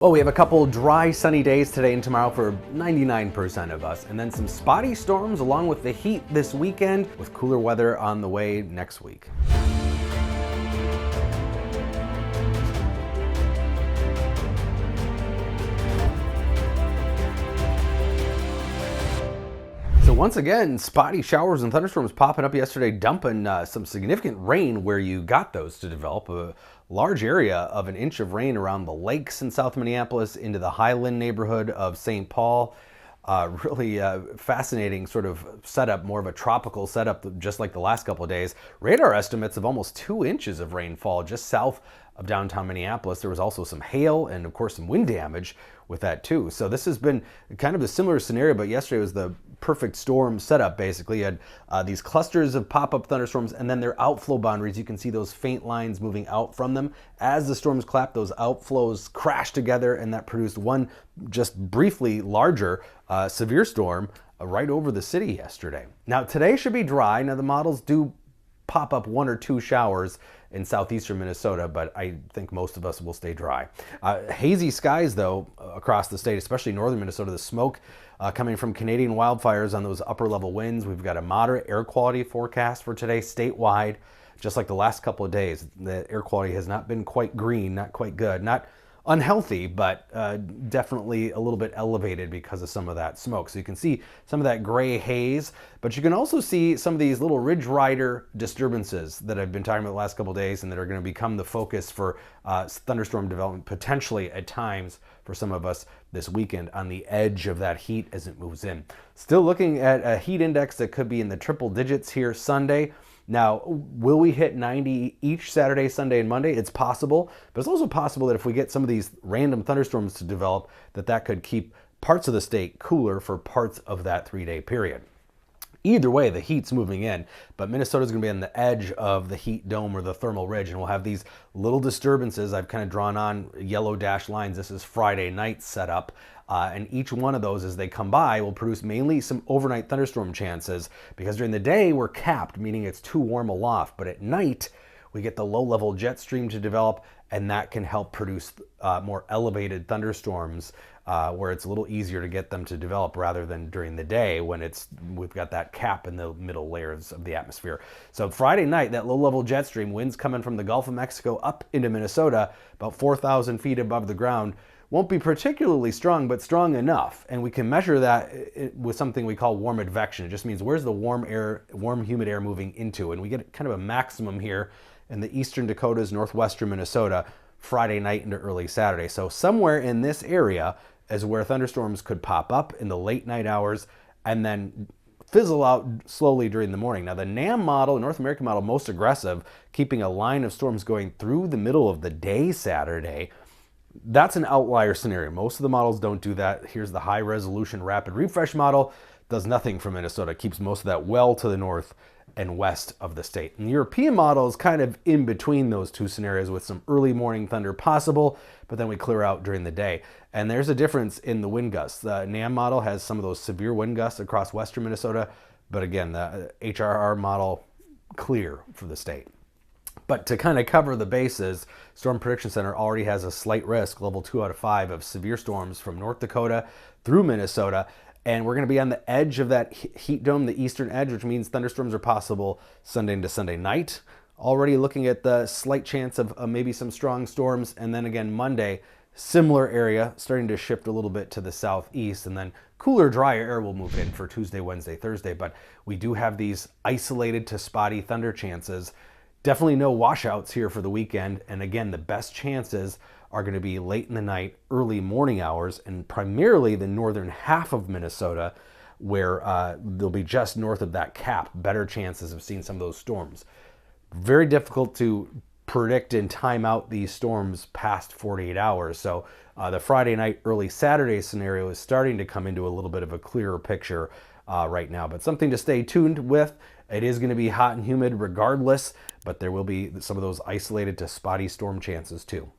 Well, we have a couple dry, sunny days today and tomorrow for 99% of us, and then some spotty storms along with the heat this weekend, with cooler weather on the way next week. So once again, spotty showers and thunderstorms popping up yesterday, dumping some significant rain where you got those to develop. A large area of an inch of rain around the lakes in South Minneapolis into the Highland neighborhood of St. Paul. Really fascinating sort of setup, more of a tropical setup, just like the last couple of days. Radar estimates of almost 2 inches of rainfall just south of downtown Minneapolis. There was also some hail and of course some wind damage with that too. So this has been kind of a similar scenario, but yesterday was the perfect storm setup. Basically, you had these clusters of pop-up thunderstorms and then their outflow boundaries. You can see those faint lines moving out from them. As the storms clap, those outflows crash together, and that produced one just briefly larger severe storm right over the city yesterday. Now today should be dry. Now the models do pop up 1 or 2 showers in southeastern Minnesota, but I think most of us will stay dry. Hazy skies though across the state, especially northern Minnesota. The smoke coming from Canadian wildfires on those upper level winds. We've got a moderate air quality forecast for today statewide. Just like the last couple of days, the air quality has not been quite green, not quite good, not unhealthy, but definitely a little bit elevated because of some of that smoke. So you can see some of that gray haze, but you can also see some of these little ridge rider disturbances that I've been talking about the last couple of days and that are going to become the focus for thunderstorm development potentially at times for some of us this weekend on the edge of that heat as it moves in. Still looking at a heat index that could be in the triple digits here Sunday. Now, will we hit 90 each Saturday, Sunday, and Monday? It's possible, but it's also possible that if we get some of these random thunderstorms to develop, that could keep parts of the state cooler for parts of that 3-day period. Either way, the heat's moving in, but Minnesota's going to be on the edge of the heat dome or the thermal ridge, and we'll have these little disturbances. I've kind of drawn on yellow dashed lines. This is Friday night setup. And each one of those, as they come by, will produce mainly some overnight thunderstorm chances, because during the day we're capped, meaning it's too warm aloft, but at night we get the low-level jet stream to develop, and that can help produce more elevated thunderstorms where it's a little easier to get them to develop rather than during the day when we've got that cap in the middle layers of the atmosphere. So Friday night, that low-level jet stream, winds coming from the Gulf of Mexico up into Minnesota, about 4,000 feet above the ground, won't be particularly strong, but strong enough. And we can measure that with something we call warm advection. It just means where's the warm humid air moving into? And we get kind of a maximum here in the eastern Dakotas, northwestern Minnesota, Friday night into early Saturday. So somewhere in this area is where thunderstorms could pop up in the late night hours and then fizzle out slowly during the morning. Now the NAM model, North American model, most aggressive, keeping a line of storms going through the middle of the day Saturday. That's an outlier scenario. Most of the models don't do that. Here's the high resolution rapid refresh model. Does nothing for Minnesota. Keeps most of that well to the north and west of the state. And the European model is kind of in between those two scenarios with some early morning thunder possible, but then we clear out during the day. And there's a difference in the wind gusts. The NAM model has some of those severe wind gusts across western Minnesota, but again, the HRR model clear for the state. But to kind of cover the bases, Storm Prediction Center already has a slight risk, level 2 out of 5, of severe storms from North Dakota through Minnesota. And we're going to be on the edge of that heat dome, the eastern edge, which means thunderstorms are possible Sunday into Sunday night. Already looking at the slight chance of maybe some strong storms. And then again, Monday, similar area, starting to shift a little bit to the southeast. And then cooler, drier air will move in for Tuesday, Wednesday, Thursday. But we do have these isolated to spotty thunder chances. Definitely no washouts here for the weekend. And again, the best chances are going to be late in the night, early morning hours, and primarily the northern half of Minnesota, where they'll be just north of that cap. Better chances of seeing some of those storms. Very difficult to predict and time out these storms past 48 hours. So the Friday night, early Saturday scenario is starting to come into a little bit of a clearer picture right now, but something to stay tuned with. It is going to be hot and humid regardless, but there will be some of those isolated to spotty storm chances too.